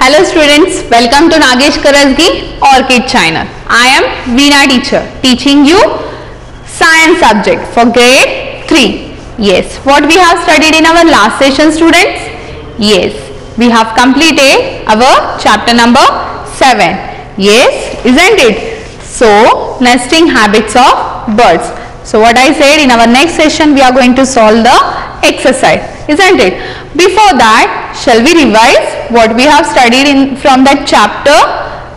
Hello students, welcome to Nagesh Karasgi Orchid channel. I am Veena teacher teaching you science subject for grade 3. Yes, what we have studied in our last session students? Yes, we have completed our chapter number 7. Yes, isn't it? So, nesting habits of birds. So, what I said, in our next session we are going to solve the exercise, isn't it? Before that, shall we revise what we have studied from that chapter?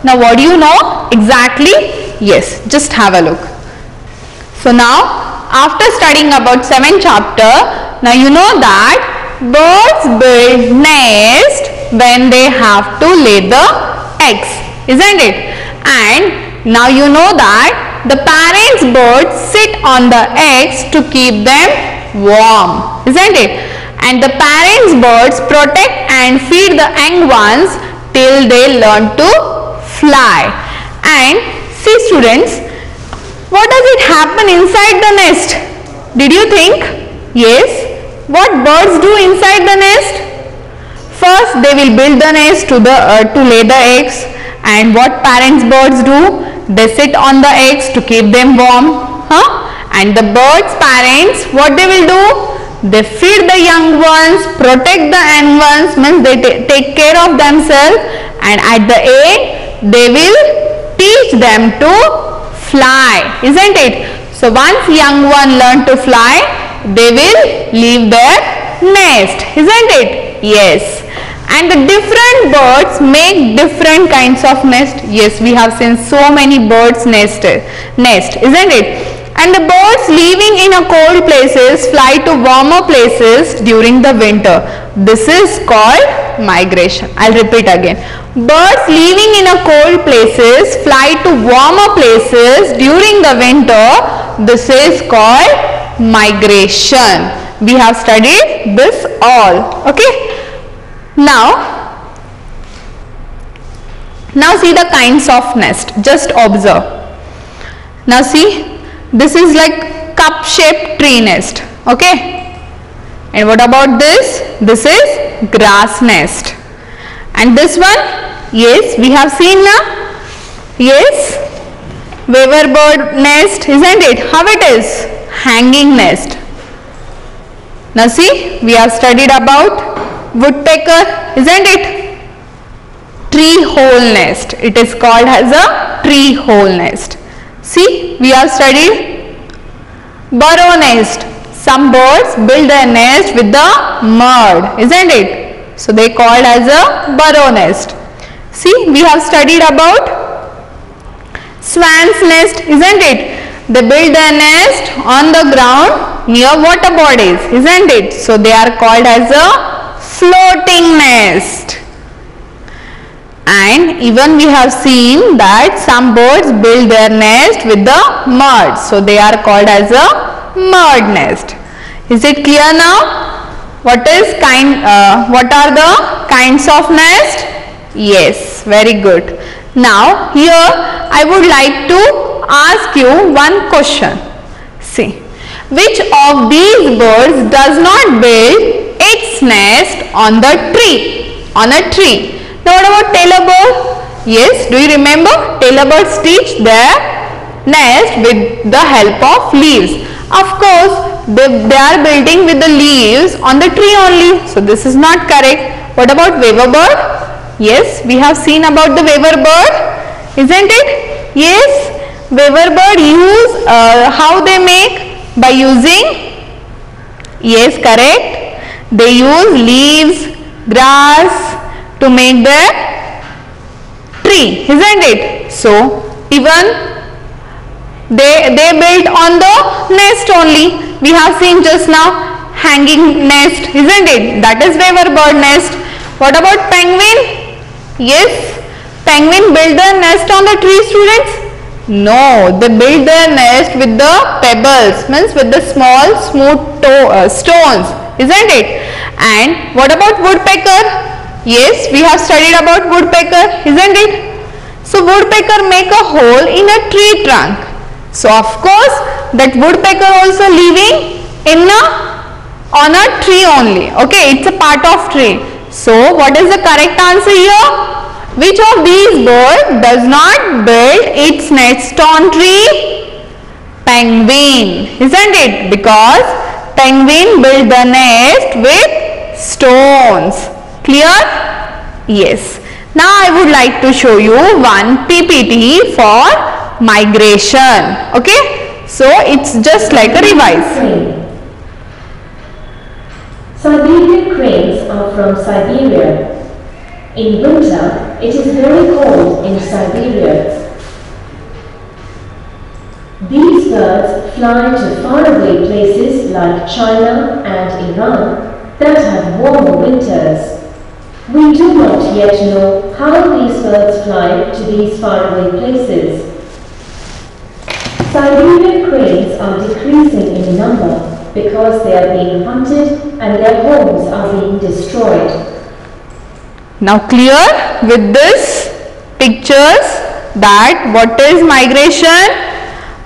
Now, what do you know exactly? Yes, just have a look. So, now after studying about 7th chapter, now you know that birds build nest when they have to lay the eggs, isn't it? And now you know that the parents' birds sit on the eggs to keep them warm, isn't it? And the parents' birds protect and feed the young ones till they learn to fly. And see students, what does it happen inside the nest? Did you think? Yes. What birds do inside the nest? First, they will build the nest to lay the eggs. And what parents' birds do? They sit on the eggs to keep them warm. And the birds' parents, what they will do? They feed the young ones, protect the young ones, means they take care of themselves, and at the end they will teach them to fly, isn't it? So once young one learn to fly, they will leave their nest, isn't it? Yes. And the different birds make different kinds of nest. Yes, we have seen so many birds nest, isn't it? And the birds living in a cold places fly to warmer places during the winter. This is called migration. I'll repeat again. Birds living in a cold places fly to warmer places during the winter. This is called migration. We have studied this all. Okay. Now see the kinds of nest. Just observe. Now see. This is like cup shaped tree nest, okay? And what about this? This is grass nest. And this one, yes, we have seen now. Yes, weaver bird nest, isn't it? How it is? Hanging nest. Now see, we have studied about woodpecker, isn't it? Tree hole nest. It is called as a tree hole nest. See, we have studied burrow nest. Some birds build their nest with the mud, isn't it? So they called as a burrow nest. See, we have studied about swan's nest, isn't it? They build their nest on the ground near water bodies, isn't it? So they are called as a floating nest. And even we have seen that some birds build their nest with the mud. So they are called as a mud nest. Is it clear now? What are the kinds of nest? Yes, very good. Now here I would like to ask you one question. See, which of these birds does not build its nest on the tree? On a tree. Now what about tailor bird? Yes, do you remember? Tailor birds teach their nest with the help of leaves. Of course, they are building with the leaves on the tree only. So this is not correct. What about weaver bird? Yes, we have seen about the weaver bird, isn't it? Yes, weaver bird use, how they make? By using, yes, correct. They use leaves, grass, to make their tree, isn't it? So even they built on the nest only. We have seen just now hanging nest, isn't it? That is weaver bird nest. What about penguin? Yes, penguin build their nest on the tree, students? No, they build their nest with the pebbles, means with the small smooth stones, isn't it? And what about woodpecker? Yes, we have studied about woodpecker, isn't it? So woodpecker make a hole in a tree trunk. So of course that woodpecker also living on a tree only. Okay, it's a part of tree. So what is the correct answer here? Which of these birds does not build its nest on tree? Penguin, isn't it? Because penguin build the nest with stones. Clear? Yes. Now I would like to show you one PPT for migration. Okay? So it's just like a revise. Siberian cranes are from Siberia. In winter, it is very cold in Siberia. These birds fly to faraway places like China and Iran that have warmer winters. We do not yet know how these birds fly to these faraway places. Siberian cranes are decreasing in number because they are being hunted and their homes are being destroyed. Now clear with this pictures that what is migration?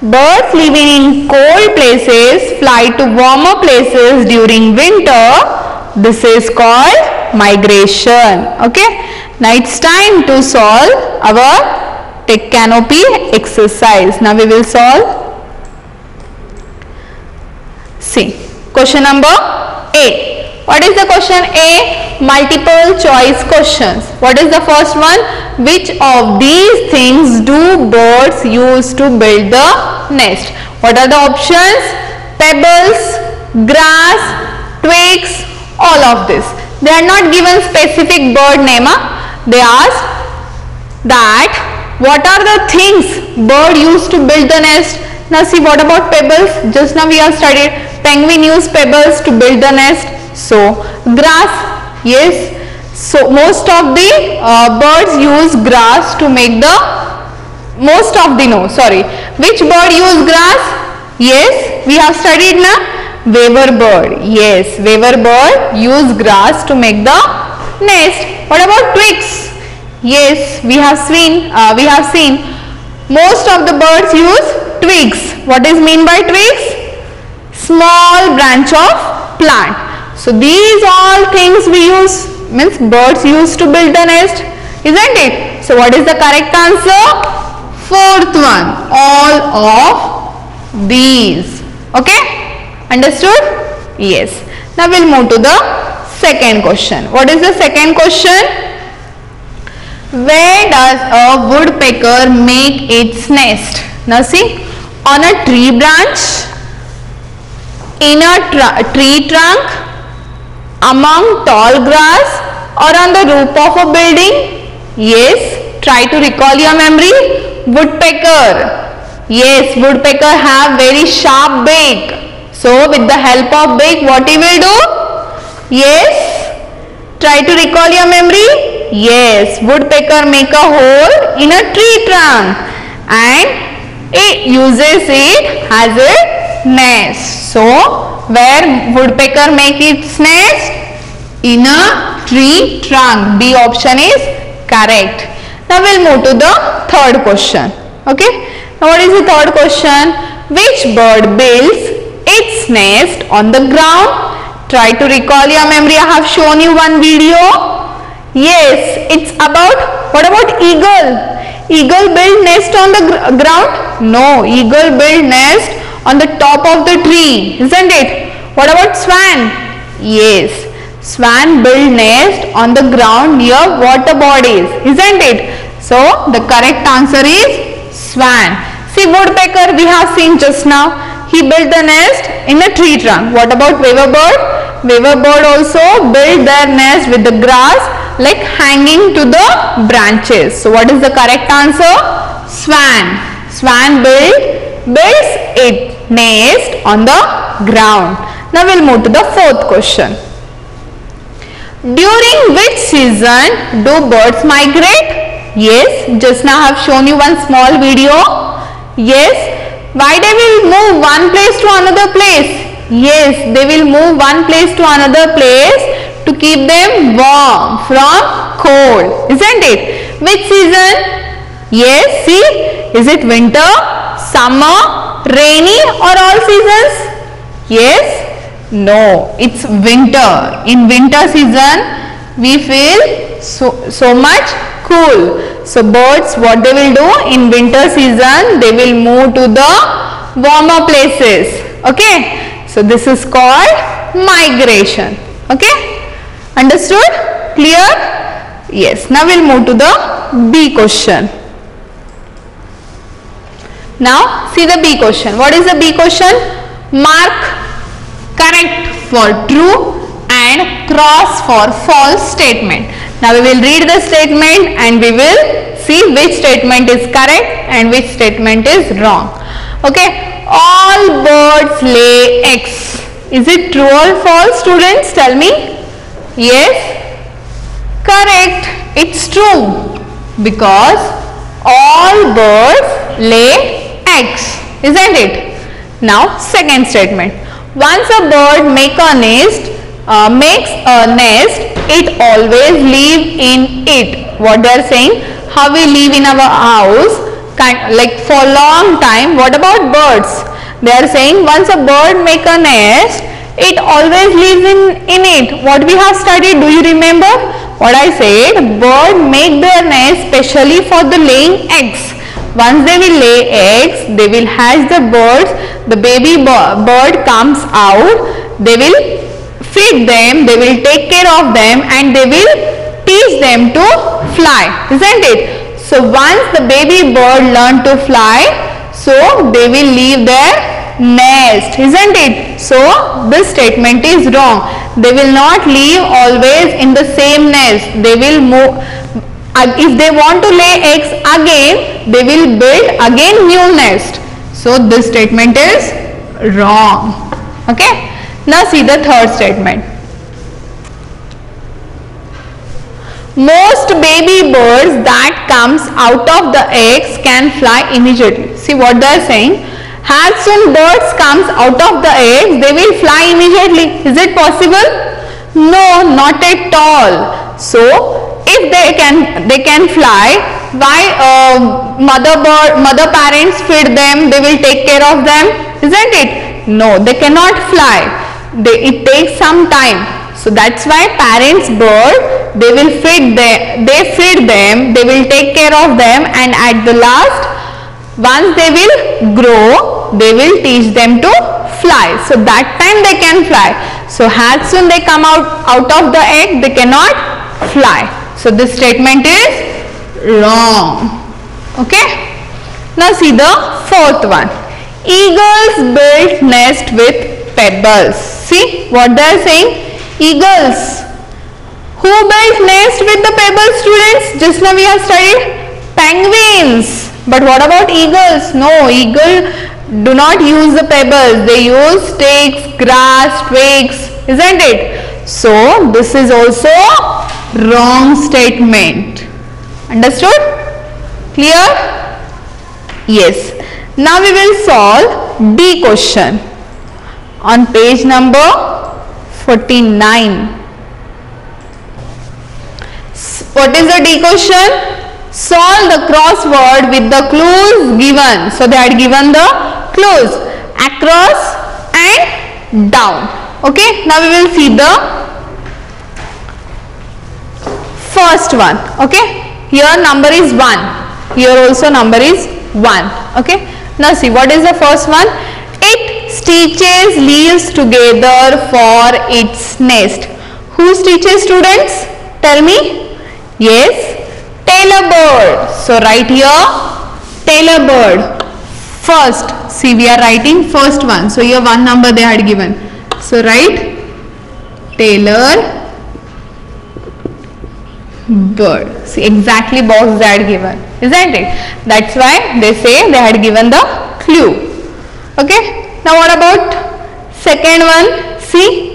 Birds living in cold places fly to warmer places during winter. This is called migration. Okay. Now it's time to solve our tech canopy exercise. Now we will solve. See, question number A. What is the question A? Multiple choice questions. What is the first one? Which of these things do birds use to build the nest? What are the options? Pebbles, grass, twigs, all of this. They are not given specific bird name. They asked that what are the things bird use to build the nest? Now see, what about pebbles? Just now we have studied penguin use pebbles to build the nest. So grass, yes. So most of the birds use grass to make the which bird use grass? Yes, we have studied now. Weaver bird. Yes, weaver bird use grass to make the nest. What about twigs? Yes, we have seen most of the birds use twigs. What is mean by twigs? Small branch of plant. So these all things we use, means birds use to build the nest, isn't it? So what is the correct answer? Fourth one, all of these. Okay? Understood? Yes. Now we'll move to the second question. What is the second question? Where does a woodpecker make its nest? Now see, on a tree branch, in a tree trunk, among tall grass, or on the roof of a building? Yes, try to recall your memory. Woodpecker. Yes, woodpecker have very sharp beak. So with the help of beak, what he will do? Yes, try to recall your memory. Yes, woodpecker make a hole in a tree trunk and it uses it as a nest. So where woodpecker make its nest? In a tree trunk. B option is correct. Now we'll move to the third question. Okay. Now what is the third question? Which bird builds its nest on the ground? Try to recall your memory. I have shown you one video. Yes, it's about, what about eagle? Eagle build nest on the ground? No, eagle build nest on the top of the tree, isn't it? What about swan? Yes, swan build nest on the ground near water bodies, isn't it? So the correct answer is swan. See, woodpecker we have seen just now. He built the nest in a tree trunk. What about weaver bird? Weaver bird also build their nest with the grass, like hanging to the branches. So what is the correct answer? Swan. Swan builds its nest on the ground. Now we'll move to the fourth question. During which season do birds migrate? Yes, just now I have shown you one small video. Yes. Why they will move one place to another place? Yes, they will move one place to another place to keep them warm from cold, isn't it? Which season? Yes, see, is it winter, summer, rainy or all seasons? Yes? No, it's winter. In winter season, we feel so much cool. So birds, what they will do in winter season, they will move to the warmer places. Okay, so this is called migration. Okay, understood? Clear? Yes. Now we'll move to the B question. Now see the B question. What is the B question? Mark correct for true and cross for false statement. Now we will read the statement and we will see which statement is correct and which statement is wrong. Okay, all birds lay eggs. Is it true or false, students? Tell me. Yes, correct. It's true because all birds lay eggs, isn't it? Now second statement. Once a bird makes a nest, it always live in it. What they are saying? How we live in our house, like for a long time. What about birds? They are saying once a bird make a nest, it always lives in it. What we have studied, do you remember? What I said, bird make their nest specially for the laying eggs. Once they will lay eggs, they will hatch the birds. The baby bird comes out. They will feed them, they will take care of them, and they will teach them to fly, isn't it? So once the baby bird learn to fly, so they will leave their nest, isn't it? So this statement is wrong. They will not live always in the same nest. They will move. If they want to lay eggs again, they will build again new nest. So this statement is wrong. Okay. Now see the third statement. Most baby birds that comes out of the eggs can fly immediately. See what they are saying. As soon birds comes out of the eggs, they will fly immediately. Is it possible? No, not at all. So if they can fly, why mother parents feed them, they will take care of them, isn't it? No, they cannot fly. It takes some time. So that's why parents bird, they will feed them, they will take care of them, and at the last, once they will grow, they will teach them to fly. So that time they can fly. So as soon they come out of the egg, they cannot fly. So this statement is wrong. Okay. Now see the fourth one. Eagles build nest with pebbles. See what they are saying? Eagles. Who built nest with the pebbles, students? Just now we have studied penguins. But what about eagles? No, eagle do not use the pebbles. They use sticks, grass, twigs, isn't it? So this is also wrong statement. Understood? Clear? Yes. Now we will solve D question on page number 49. What is the D question? Solve the crossword with the clues given. So they had given the clues across and down. Okay. Now we will see the first one. Okay. Here number is 1. Here also number is 1. Okay. Now see what is the first one. It stitches leaves together for its nest. Who stitches, students? Tell me. Yes. Tailor bird. So write here tailor bird. First, see we are writing first one. So here one number they had given. So write tailor bird. See exactly box they had given, isn't it? That's why they say they had given the clue. Okay. Now what about second one? See.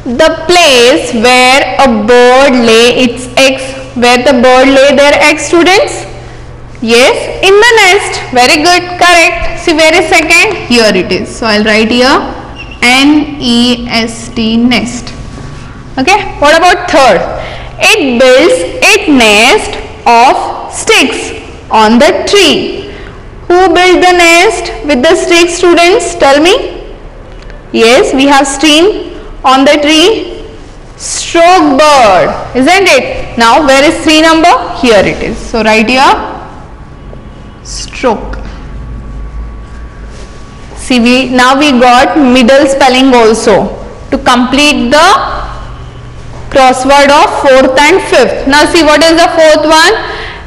The place where a bird lay its eggs. Where the bird lay their eggs, students? Yes, in the nest. Very good, correct. See where is second? Here it is. So I'll write here N-E-S-T, nest. Okay. What about third? It builds its nest of sticks on the tree. Who built the nest with the sticks, students? Tell me. Yes, we have seen on the tree. Stroke bird, isn't it? Now where is 3 number? Here it is. So write here stroke. See, now we got middle spelling also to complete the crossword of 4th and 5th. Now see, what is the 4th one?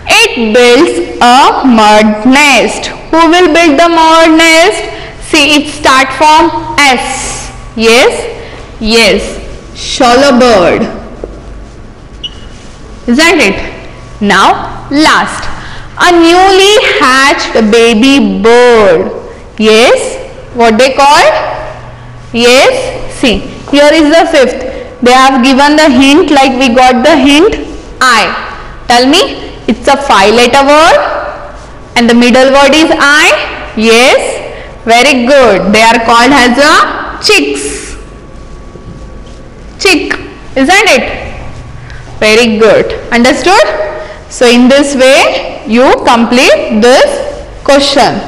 It builds a mud nest. Who will build the mud nest? See, it start from S. Yes, yes. Swallow bird, isn't it? Now last, a newly hatched baby bird. Yes, what they called? Yes, see, here is the 5th. They have given the hint, like we got the hint I. Tell me, it's a 5-letter word and the middle word is I. Yes, very good. They are called as a chicks. Chick, isn't it? Very good. Understood? So in this way you complete this question.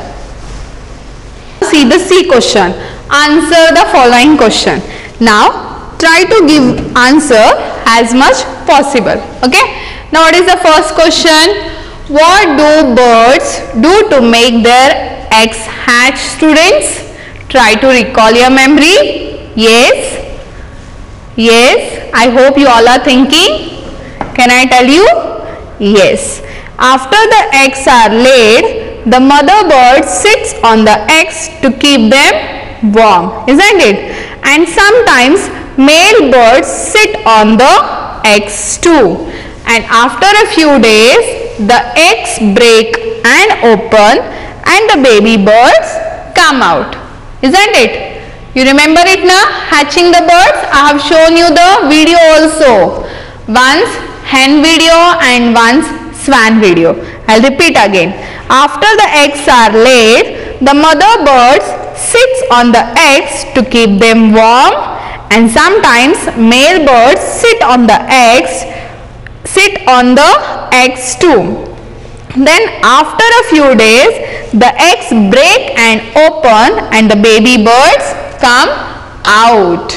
See the C question. Answer the following question. Now try to give answer as much possible. Okay. Now what is the first question? What do birds do to make their eggs hatch, students? Try to recall your memory. Yes. Yes, I hope you all are thinking. Can I tell you? Yes. After the eggs are laid, the mother bird sits on the eggs to keep them warm, isn't it? And sometimes male birds sit on the eggs too. And after a few days, the eggs break and open and the baby birds come out, isn't it? You remember it now? Hatching the birds. I have shown you the video also. Once hen video and once swan video. I'll repeat again. After the eggs are laid, the mother birds sits on the eggs to keep them warm, and sometimes male birds sit on the eggs too. Then after a few days, the eggs break and open and the baby birds come out.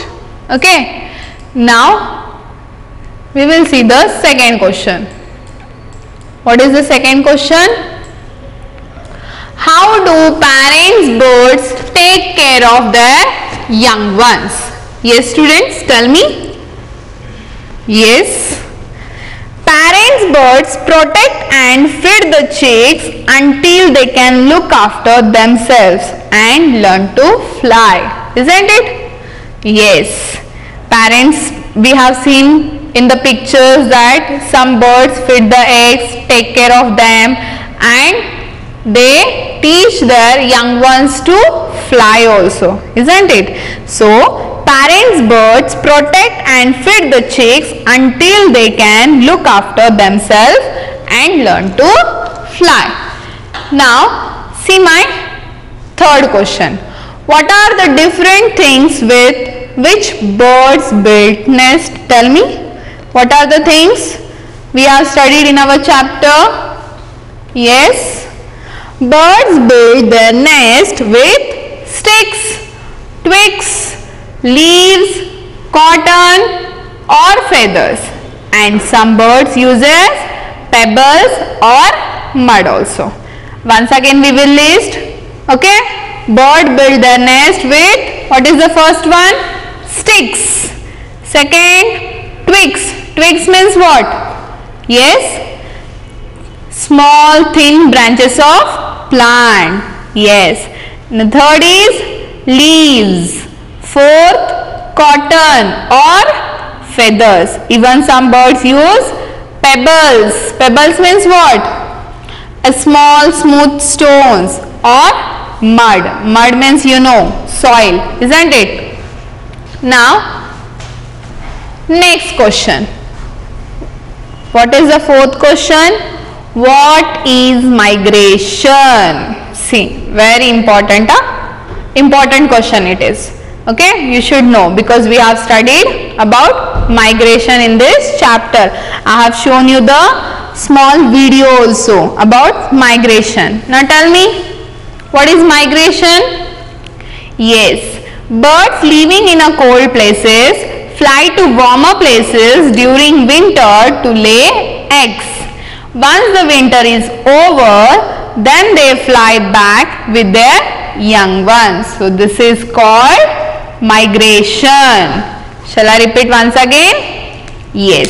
Okay. Now we will see the second question. What is the second question? How do parents birds take care of their young ones? Yes, students, tell me. Yes. Parents birds protect and feed the chicks until they can look after themselves and learn to fly, isn't it? Yes. Parents, we have seen in the pictures that some birds feed the eggs, take care of them, and they teach their young ones to fly also, isn't it? So parents birds protect and feed the chicks until they can look after themselves and learn to fly. Now see my third question. What are the different things with which birds build nest? Tell me. What are the things we have studied in our chapter? Yes. Birds build their nest with sticks, twigs, leaves, cotton or feathers, and some birds uses pebbles or mud also. Once again we will list. Okay. Bird build their nest with, what is the first one? Sticks. Second, twigs. Twigs means what? Yes, small thin branches of plant. Yes. And the third is leaves. Fourth, cotton or feathers. Even some birds use pebbles. Pebbles means what? A small smooth stones, or mud. Mud means, you know, soil, isn't it? Now next question. What is the fourth question? What is migration? See, very important, important question it is. Okay, you should know because we have studied about migration in this chapter. I have shown you the small video also about migration. Now tell me, what is migration? Yes, birds living in a cold places fly to warmer places during winter to lay eggs. Once the winter is over, then they fly back with their young ones. So this is called migration. Shall I repeat once again? Yes.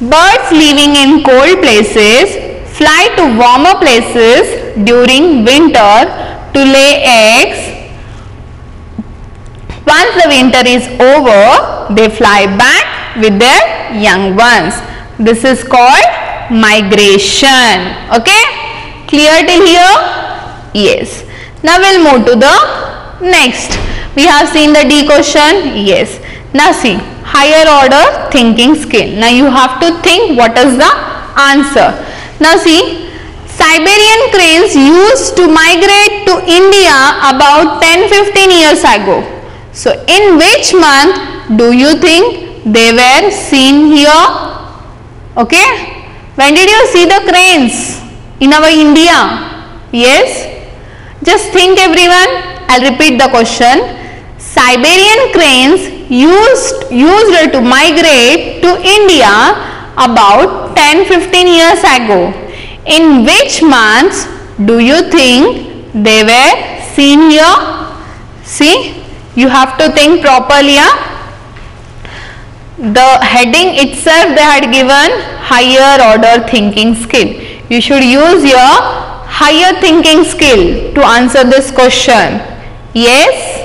Birds living in cold places fly to warmer places during winter to lay eggs. Once the winter is over, they fly back with their young ones. This is called migration. Okay? Clear till here? Yes. Now we'll move to the next. We have seen the D question. Yes. Now see, higher order thinking skill. Now you have to think what is the answer. Now see, Siberian cranes used to migrate to India about 10-15 years ago. So in which month do you think they were seen here? Okay? When did you see the cranes in our India? Yes? Just think everyone. I'll repeat the question. Siberian cranes used to migrate to India about 10-15 years ago. In which months do you think they were seen here? See? You have to think properly. The heading itself they had given higher order thinking skill. You should use your higher thinking skill to answer this question. Yes?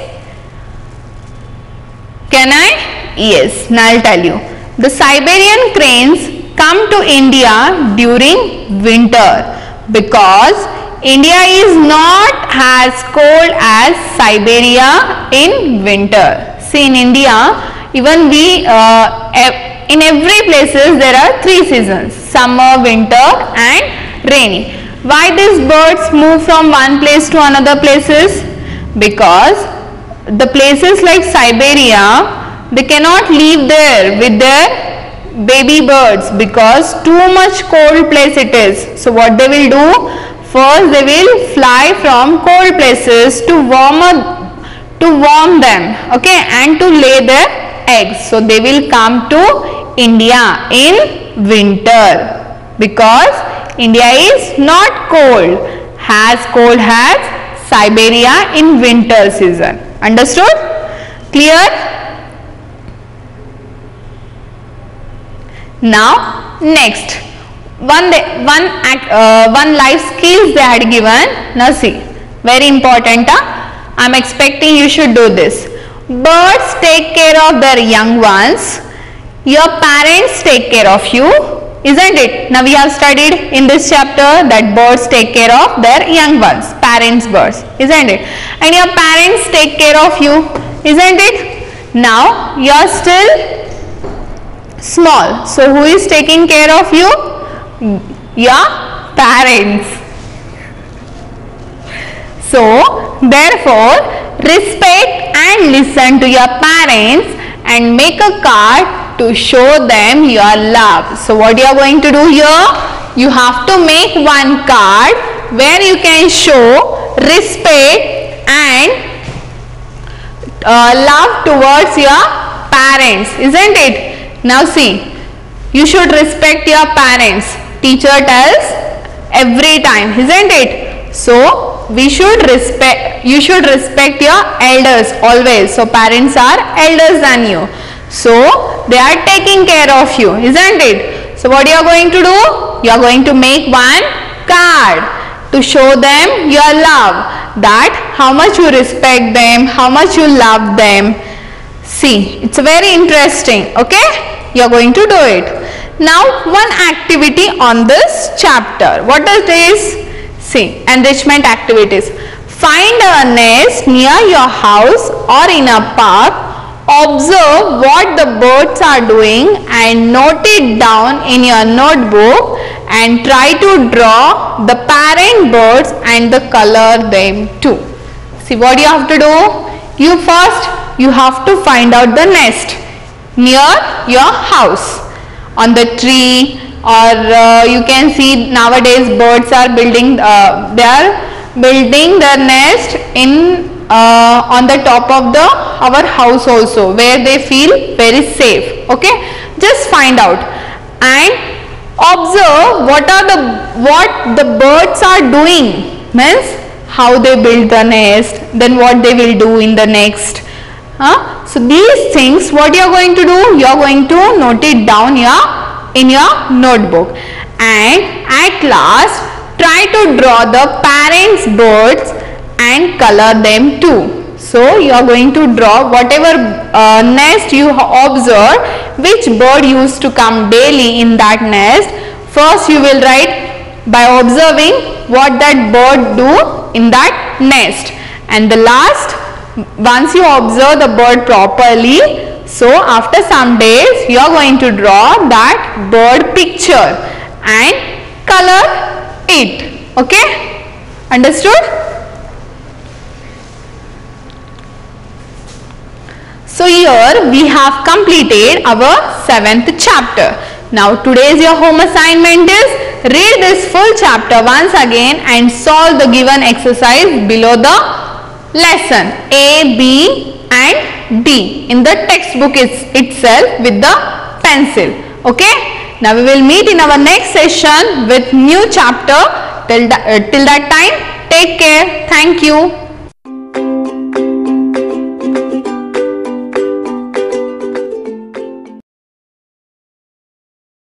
Can I? Yes. Now I'll tell you. The Siberian cranes come to India during winter because India is not as cold as Siberia in winter. See, in India, even we in every places there are 3 seasons: summer, winter and rainy. Why these birds move from one place to another places? Because the places like Siberia, they cannot live there with their baby birds because too much cold place it is. So what they will do? First they will fly from cold places to warm them, okay, and to lay their eggs. So they will come to India in winter because India is not cold as Siberia in winter season. Understood? Clear? Now next. One life skills they had given. Now see, very important. I am expecting you should do this. Birds take care of their young ones. Your parents take care of you, isn't it? Now we have studied in this chapter that birds take care of their young ones, parents birds, isn't it? And your parents take care of you, isn't it? Now you are still small. So who is taking care of you? Your parents. So therefore respect and listen to your parents and make a card to show them your love. So what you are going to do here? You have to make one card where you can show respect and love towards your parents, isn't it? Now see, you should respect your parents. Teacher tells every time, isn't it? So you should respect your elders always. So parents are elders than you, so they are taking care of you, isn't it? So what you are going to do? You are going to make one card to show them your love, that how much you respect them, how much you love them. See, it's very interesting. Okay, you are going to do it. Now one activity on this chapter. What is this? See, enrichment activities. Find a nest near your house or in a park. Observe what the birds are doing and note it down in your notebook and try to draw the parent birds and the color them too. See what you have to do? You have to find out the nest near your house, on the tree, or you can see nowadays birds are building their nest in on the top of our house also, where they feel very safe. Okay, just find out and observe what the birds are doing, means how they build the nest, then what they will do in the next. So these things, what you are going to do, you are going to note it down in your notebook, and at last try to draw the parents' birds and color them too. So you are going to draw whatever nest you observe, which bird used to come daily in that nest. First you will write by observing what that bird do in that nest, and the last, once you observe the bird properly, so after some days you are going to draw that bird picture and color it. Okay, understood? So here we have completed our 7th chapter. Now today's your home assignment is read this full chapter once again and solve the given exercise below the lesson A, B and D in the textbook itself with the pencil. Okay. Now we will meet in our next session with new chapter. Till that time, take care. Thank you.